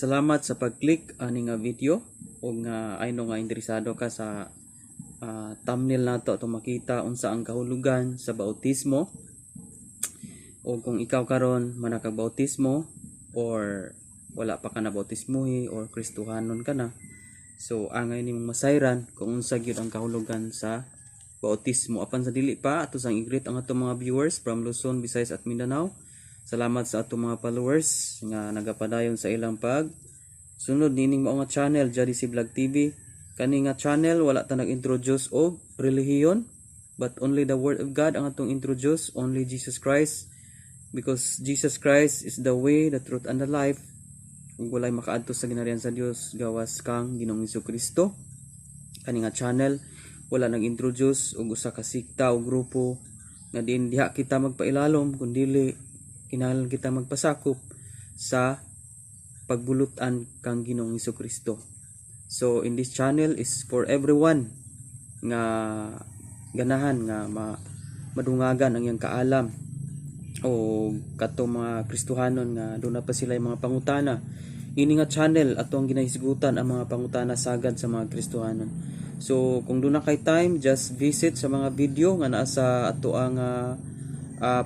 Salamat sa pag-click ani nga video o nga ayno nga interesado ka sa thumbnail nato to makita unsa ang kahulugan sa bautismo o kung ikaw karon manakabautismo or wala pa ka na bautismuhi or Kristohanon ka na. So angay nimong masayran kung unsa gyud ang kahulugan sa bautismo. Apan sa dili pa ato sang i-greet ang atong mga viewers from Luzon, Visayas at Mindanao. Salamat sa atong mga followers nga nagapadayon sa ilang pag sunod nining mao nga channel JDC Vlog TV. Kani nga channel wala ta nag-introduce og relihiyon but only the word of God ang atong introduce, only Jesus Christ, because Jesus Christ is the way, the truth and the life. Ug walay makaadto sa ginharian sa Dios gawas kang Ginoong Hesukristo. Kani nga channel wala nag-introduce og usa ka sikta o grupo nga diha kita magpailalom kundili kinahanglan kita magpasakop sa pagbulutan kang Ginoong Hesukristo. So in this channel is for everyone nga ganahan nga madungagan ang iyang kaalam o kato mga Kristohanon nga doon na pa sila yung mga pangutana. Ini nga channel ato ang ginahisgutan ang mga pangutana sagad sa mga Kristohanon. So kung doon na kay time, just visit sa mga video nga naa sa ato ang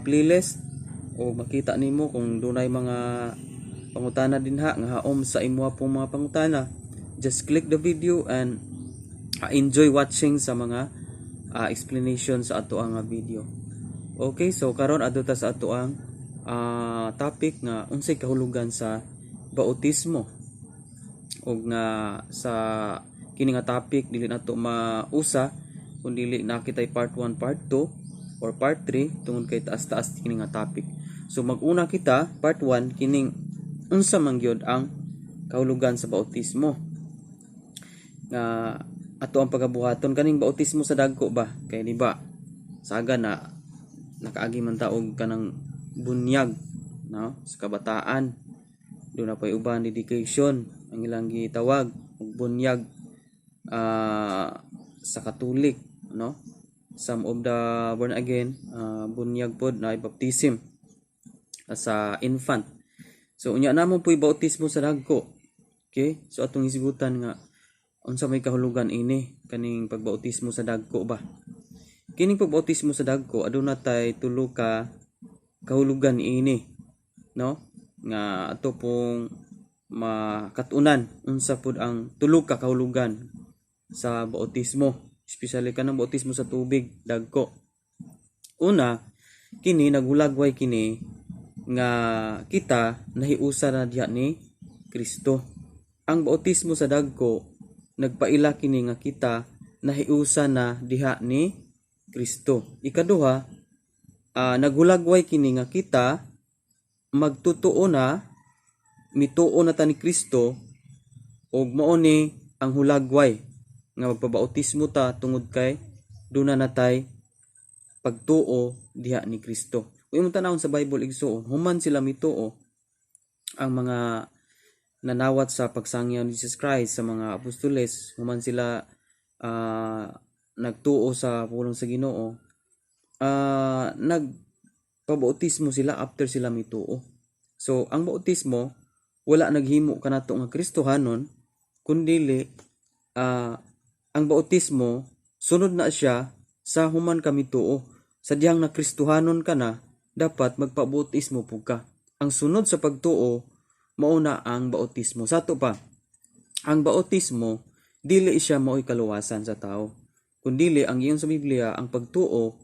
playlist o makita nimo kung dunay mga pangutana dinha nga haom sa imo pong mga pangutana. Just click the video and enjoy watching sa mga explanation sa ato ang video. Okay, so karon adto ta sa ato ang topic nga unsay kahulugan sa bautismo. Og nga sa kini nga topic dili nato mausa kun dili nakitay part 1, part 2 or part 3 tungod kay taas-taas kini nga topic. So mag-una kita part 1 kining unsa man gyud ang kahulugan sa bautismo. Nga ato ang pagabuhaton kaning bautismo sa dagko ba kay di ba saga na nakaagi man ta og kanang bunyag no sa kabataan. Doon na pay uban dedication ang ilang gitawag og bunyag sa Katolik no. Some of the born again bunyag pod na baptism sa infant. So unya namon puy bautismo sa dagko. Okay? So atong isigutan nga unsa may kahulugan ini kaning pagbautismo sa dagko ba. Kining pagbautismo sa dagko aduna tay tulo ka kahulugan ini no nga ato pong makatunan unsa pud ang tulo ka kahulugan sa bautismo, especially kanang bautismo sa tubig dagko. Una, kini nagulagway kini nga kita nahiusa na diha ni Kristo. Ang bautismo sa dagko nagpaila kini nga kita nahiusa na diha ni Kristo. Ikaduha, nagulagway kini nga kita magtutuo na mituo na ta ni Kristo ug mao ni ang hulagway nga magpabautismo ta tungod kay duna natay pagtuo diha ni Kristo. Kung imong tanawon sa Bible igsoon, human sila mituo ang mga nanawat sa pagsangyaw ni Jesus Christ sa mga apostoles, human sila nagtuo sa pulong sa Ginoo. Nagpabautismo sila after sila mituo. So ang bautismo wala naghimo kanato nga Kristohanon kundili ang bautismo sunod na siya sa human ka mituo. Sa dihang na Kristohanon ka na, dapat magpabautismo pug ka. Ang sunod sa pagtuo mauna ang bautismo. Sato pa, ang bautismo dili siya mao'y kaluwasan sa tao. Kundili ang iyon sa Biblia ang pagtuo,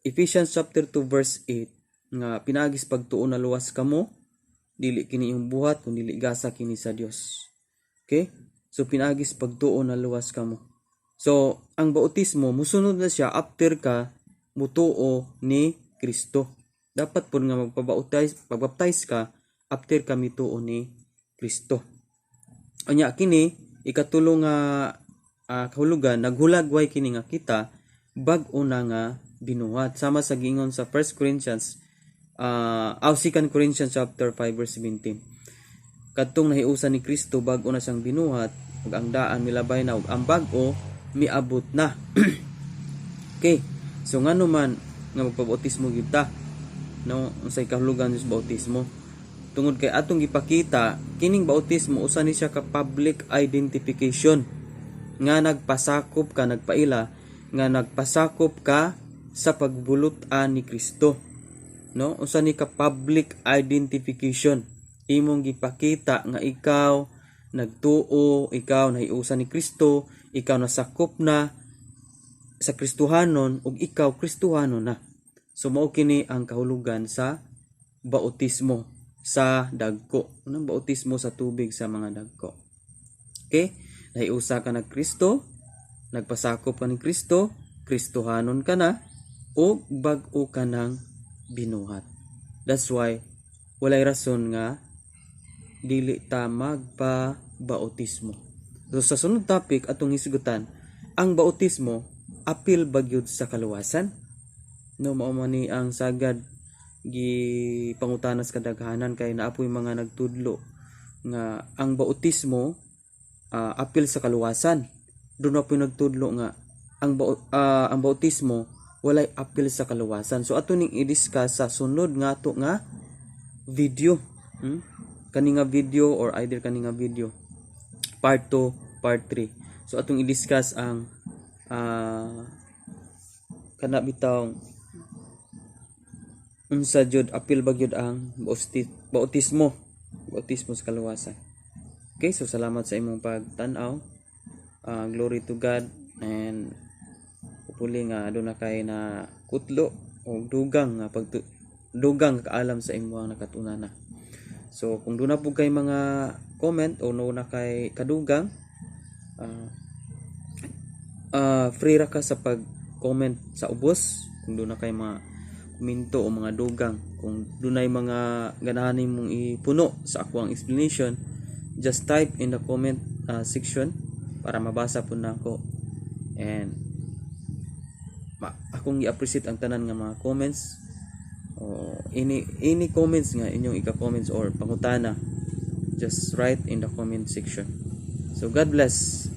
Ephesians chapter 2 verse 8 nga pinagis pagtuo na luwas kamo, dili kini yung buhat kundi gasa kini sa Dios. Okay? So pinagis pagtuo na luwas kamo. So ang bautismo musunod na siya after ka mutuo ni Kristo. Dapat pud nga magbaptize ka after ka mituo ni Kristo. Anya kini ikatulo nga kahulugan naghulagway kini nga kita bag-o na nga binuhat sama sa gingon sa 1 Corinthians 2 Corinthians chapter 5 verse 17. Kadtong nahiusa ni Kristo bag-o na siyang binuhat ug ang daan milabay na ug ang bag-o miabot na. Okay. So ngano man nga magpabautismo gyud ta no unsay kahulugan sa bautismo. Tungod kay atong gipakita kining bautismo usa ni siya ka public identification nga nagpasakop ka, nagpaila nga nagpasakop ka sa pagbulutan ni Kristo, no? Usa ni ka public identification, imong gipakita nga ikaw nagtuo, ikaw nahiusa ni Kristo, ikaw nasakop na sa Kristohanon ug ikaw Kristohano na. So mao kini ang kahulugan sa bautismo sa dagko. Unang bautismo sa tubig sa mga dagko. Okay? Nahiusa ka na Kristo, nagpasakop ka ni Kristo, Kristohanon ka na, o bag-o ka ng binuhat. That's why, walay rason nga, dili ta magpa-bautismo. So sa sunod topic, atong hisgutan, ang bautismo, apil bagyod sa kaluwasan? No, mao man ni ang sagad gipangutanas kadaghanan kay naapoy mga nagtudlo nga ang bautismo apil sa kaluwasan. Doon na po nagtudlo nga ang bautismo walay apil sa kaluwasan. So ato ning i-discuss sa sunod nga ato nga video. Kani nga video or either kani nga video part 2, part 3. So atong i-discuss ang kana bitaw unsa jud apil ba gyud ang bautismo sa kaluwasan. Okay, so salamat sa imong pagtan-aw. Glory to God, and hopefully nga aduna kay na kutlo o dugang nga dugang kaalam sa imong nakatuna na. So kung doon na po kay mga comment o no na kay kadugang, free ra ka sa pag-comment sa ubos. Kung doon na kay mga komento o mga dugang, kung doon ay mga ganahan mong ipuno sa ako ang explanation, just type in the comment section para mabasa po na ako. And akong i-appreciate ang tanan nga mga comments o any comments nga inyong ika-comments or pangutana, just write in the comment section. So God bless.